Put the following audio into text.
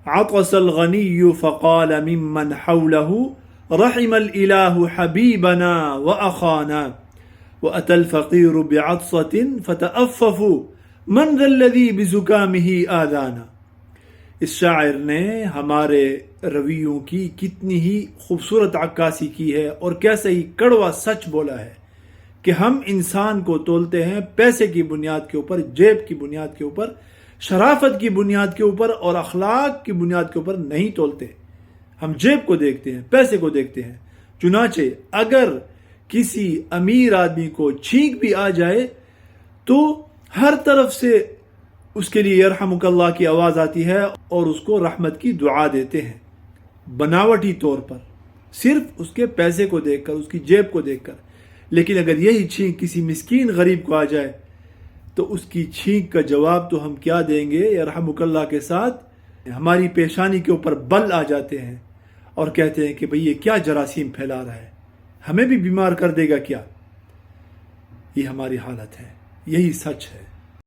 عطس الغنی فقال ممن حوله رحم الإله حبیبنا وأخانا وأتى الفقير بعطسة فتأففوا من ذا الذي بزكامه آذانا۔ اس شاعر نے ہمارے رویوں کی کتنی ہی خوبصورت عکاسی کی ہے اور کیسے ہی کڑوا سچ بولا ہے کہ ہم انسان کو تولتے ہیں پیسے کی بنیاد کے اوپر، جیب کی بنیاد کے اوپر، شرافت کی بنیاد کے اوپر اور اخلاق کی بنیاد کے اوپر نہیں تولتے۔ ہم جیب کو دیکھتے ہیں، پیسے کو دیکھتے ہیں۔ چنانچہ اگر کسی امیر آدمی کو چھینک بھی آ جائے تو ہر طرف سے اس کے لیے یرحمک اللہ کی آواز آتی ہے اور اس کو رحمت کی دعا دیتے ہیں، بناوٹی طور پر، صرف اس کے پیسے کو دیکھ کر، اس کی جیب کو دیکھ کر۔ لیکن اگر یہی چھینک کسی مسکین غریب کو آ جائے تو اس کی چھینک کا جواب تو ہم کیا دیں گے؟ یرحمک اللہ کے ساتھ ہماری پیشانی کے اوپر بل آ جاتے ہیں اور کہتے ہیں کہ بھئی یہ کیا جراثیم پھیلا رہا ہے، ہمیں بھی بیمار کر دے گا کیا؟ یہ ہماری حالت ہے، یہی سچ ہے۔